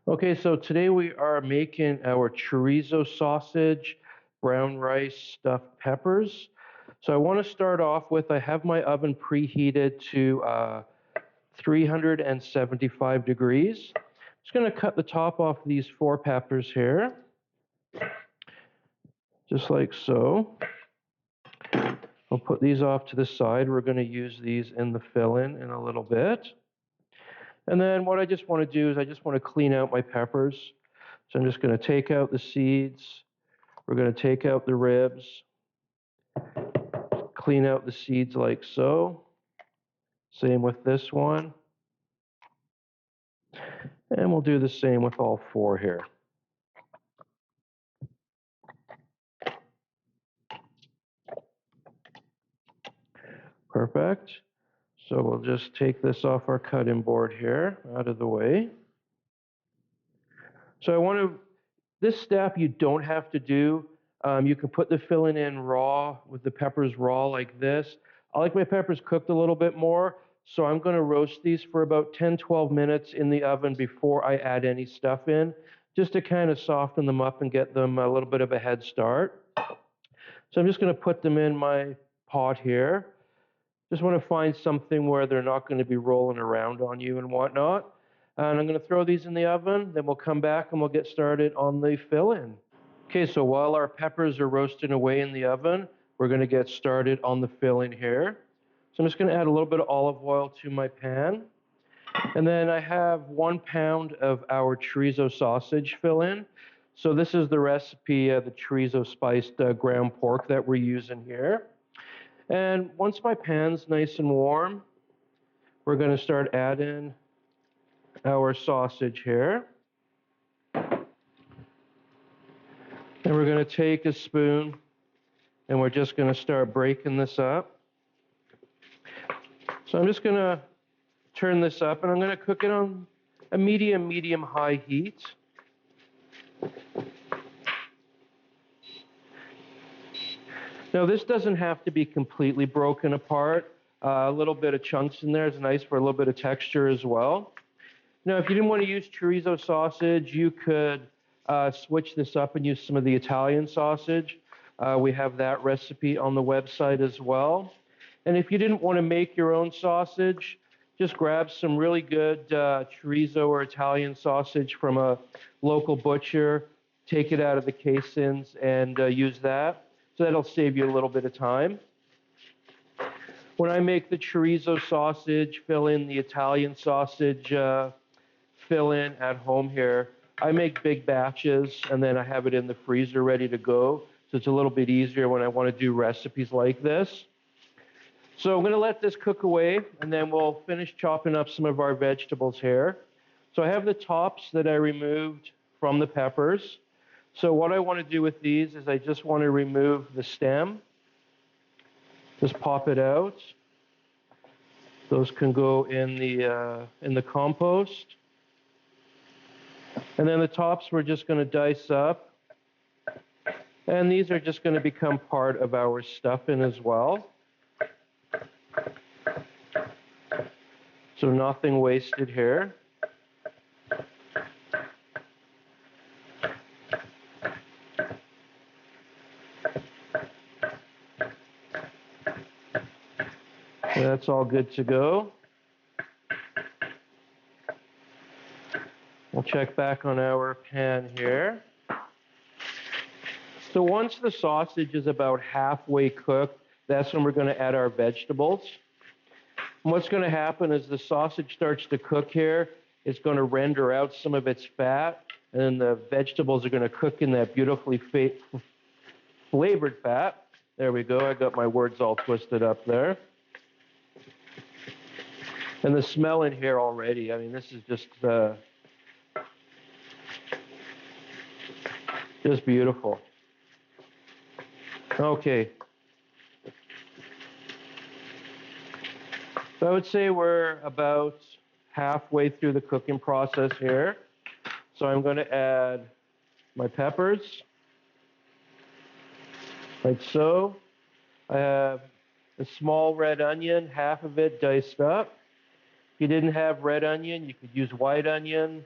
Okay, so today we are making our chorizo sausage, brown rice, stuffed peppers. So I want to start off with, I have my oven preheated to 375 degrees. Just going to cut the top off these 4 peppers here, just like so. I'll put these off to the side. We're going to use these in the fill-in a little bit. And then what I just want to do is I just want to clean out my peppers. So I'm just going to take out the seeds. We're going to take out the ribs, clean out the seeds like so. Same with this one. And we'll do the same with all 4 here. Perfect. So we'll just take this off our cutting board here, out of the way. So I want to, this step you don't have to do. You can put the filling in raw, with the peppers raw like this. I like my peppers cooked a little bit more, so I'm going to roast these for about 10-12 minutes in the oven before I add any stuff in, just to kind of soften them up and get them a little bit of a head start. So I'm just going to put them in my pot here. Just want to find something where they're not going to be rolling around on you and whatnot. And I'm going to throw these in the oven, then we'll come back and we'll get started on the fill-in. Okay, so while our peppers are roasting away in the oven, we're going to get started on the fill-in here. So I'm just going to add a little bit of olive oil to my pan. And then I have 1 pound of our chorizo sausage fill-in. So this is the recipe, the chorizo spiced ground pork that we're using here. And once my pan's nice and warm, we're going to start adding our sausage here. And we're going to take a spoon and we're just going to start breaking this up. So I'm just going to turn this up and I'm going to cook it on a medium-high heat. Now this doesn't have to be completely broken apart. A little bit of chunks in there is nice for a little bit of texture as well. Now if you didn't want to use chorizo sausage, you could switch this up and use some of the Italian sausage. We have that recipe on the website as well. And if you didn't want to make your own sausage, just grab some really good chorizo or Italian sausage from a local butcher, take it out of the casings and use that. So that'll save you a little bit of time. When I make the chorizo sausage, fill in the Italian sausage, fill in at home here, I make big batches and then I have it in the freezer ready to go. So it's a little bit easier when I want to do recipes like this. So I'm going to let this cook away and then we'll finish chopping up some of our vegetables here. So I have the tops that I removed from the peppers. So what I want to do with these is I just want to remove the stem. Just pop it out. Those can go in the compost. And then the tops we're just going to dice up. And these are just going to become part of our stuffing as well. So nothing wasted here. That's all good to go. We'll check back on our pan here. So once the sausage is about halfway cooked, that's when we're going to add our vegetables. And what's going to happen is the sausage starts to cook here. It's going to render out some of its fat, and then the vegetables are going to cook in that beautifully flavored fat. There we go. I got my words all twisted up there. And the smell in here already, I mean, this is just beautiful. Okay. So I would say we're about halfway through the cooking process here. So I'm going to add my peppers, like so. I have a small red onion, half of it diced up. If you didn't have red onion, you could use white onion.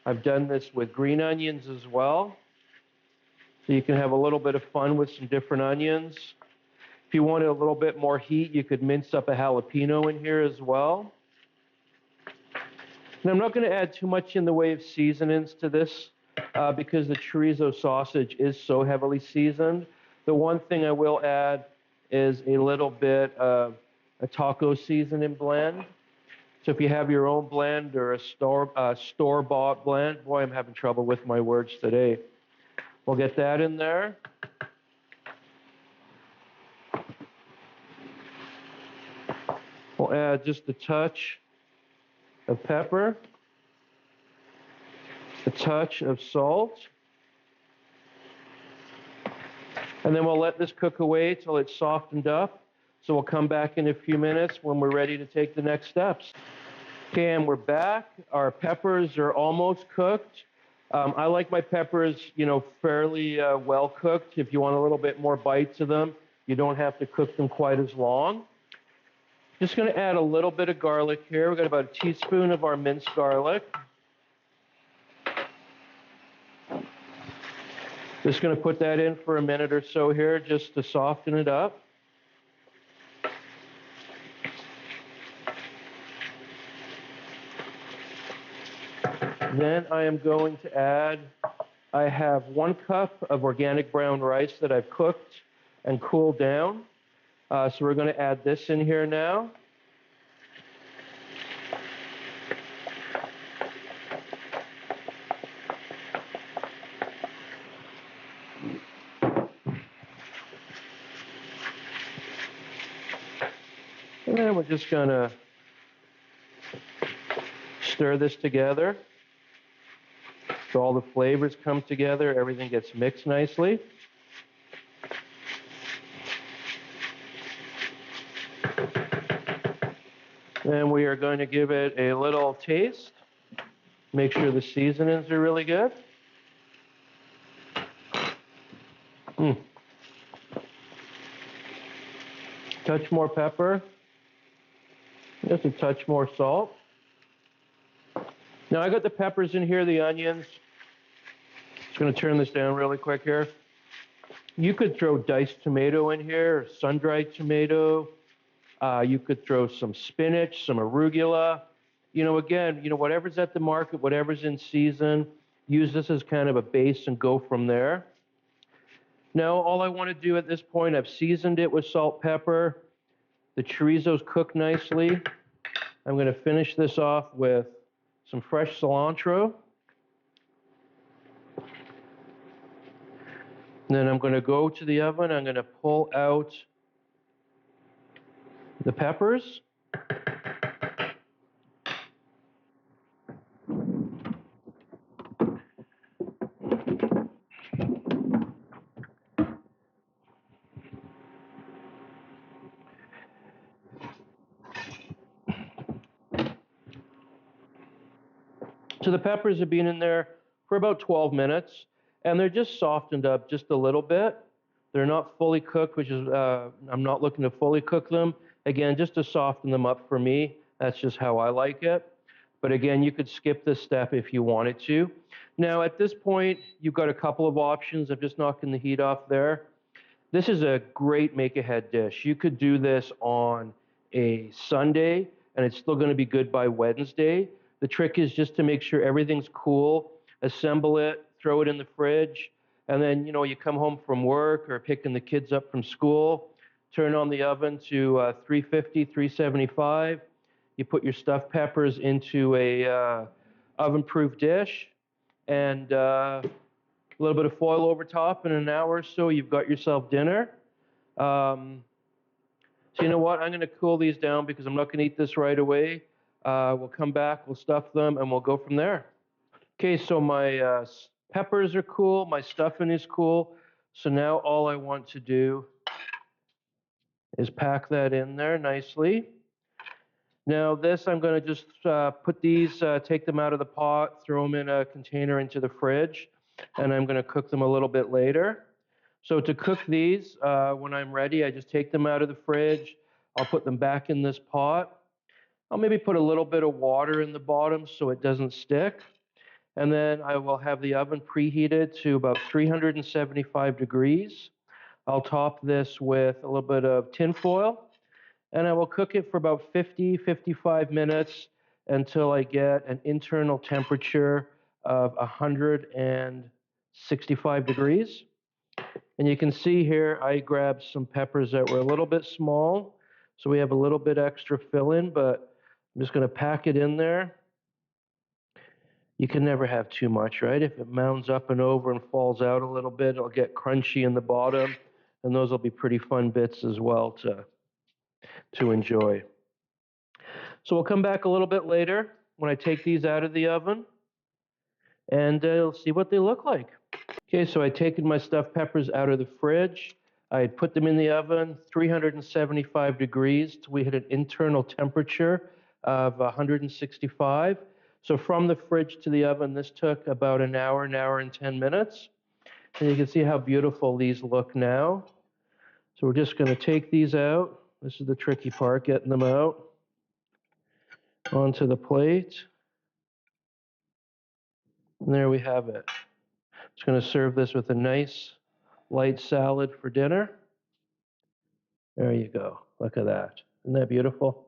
I've done this with green onions as well. So you can have a little bit of fun with some different onions. If you wanted a little bit more heat, you could mince up a jalapeno in here as well. And I'm not going to add too much in the way of seasonings to this because the chorizo sausage is so heavily seasoned. The one thing I will add is a little bit of a taco seasoning blend. So if you have your own blend or a store-bought blend, boy, I'm having trouble with my words today. We'll get that in there. We'll add just a touch of pepper, a touch of salt, and then we'll let this cook away till it's softened up. So we'll come back in a few minutes when we're ready to take the next steps. Okay, and we're back. Our peppers are almost cooked. I like my peppers, fairly well cooked. If you want a little bit more bite to them, you don't have to cook them quite as long. Just going to add a little bit of garlic here. We've got about a teaspoon of our minced garlic. Just going to put that in for a minute or so here just to soften it up. Then I am going to add, I have 1 cup of organic brown rice that I've cooked and cooled down. So we're going to add this in here now. And then we're just going to stir this together so all the flavors come together, everything gets mixed nicely. And we are going to give it a little taste. Make sure the seasonings are really good. Touch more pepper. Just a touch more salt. Now I got the peppers in here, the onions. Just going to turn this down really quick here. You could throw diced tomato in here, or sun-dried tomato. You could throw some spinach, some arugula. Again, whatever's at the market, whatever's in season, use this as kind of a base and go from there. Now, all I want to do at this point, I've seasoned it with salt, pepper. The chorizo's cooked nicely. I'm going to finish this off with some fresh cilantro. And then I'm going to go to the oven. I'm going to pull out the peppers. So the peppers have been in there for about 12 minutes, and they're just softened up just a little bit. They're not fully cooked, which is, I'm not looking to fully cook them. Again, just to soften them up for me. That's just how I like it. But again, you could skip this step if you wanted to. Now, at this point, you've got a couple of options. I'm just knocking the heat off there. This is a great make-ahead dish. You could do this on a Sunday, and it's still going to be good by Wednesday. The trick is just to make sure everything's cool, assemble it, throw it in the fridge, and then, you come home from work or picking the kids up from school, turn on the oven to 350, 375. You put your stuffed peppers into a oven-proof dish, and a little bit of foil over top. In an hour or so, you've got yourself dinner. So you know what? I'm going to cool these down because I'm not going to eat this right away. We'll come back, we'll stuff them, and we'll go from there. Okay, so my peppers are cool, my stuffing is cool. So now all I want to do is pack that in there nicely. Now this, I'm going to just put these, take them out of the pot, throw them in a container into the fridge, and I'm going to cook them a little bit later. So to cook these, when I'm ready, I just take them out of the fridge. I'll put them back in this pot. I'll maybe put a little bit of water in the bottom so it doesn't stick. And then I will have the oven preheated to about 375 degrees. I'll top this with a little bit of tin foil, and I will cook it for about 50-55 minutes until I get an internal temperature of 165 degrees. And you can see here I grabbed some peppers that were a little bit small, so we have a little bit extra fill-in, but I'm just going to pack it in there. You can never have too much, right? If it mounds up and over and falls out a little bit, it'll get crunchy in the bottom, and those will be pretty fun bits as well to enjoy. So we'll come back a little bit later when I take these out of the oven, and you'll see what they look like. Okay, so I'd taken my stuffed peppers out of the fridge. I had put them in the oven, 375 degrees, till we hit an internal temperature of 165. So from the fridge to the oven, this took about an hour and 10 minutes. And you can see how beautiful these look now. So we're just going to take these out. This is the tricky part, getting them out onto the plate. And there we have it. Just going to serve this with a nice light salad for dinner. There you go. Look at that. Isn't that beautiful?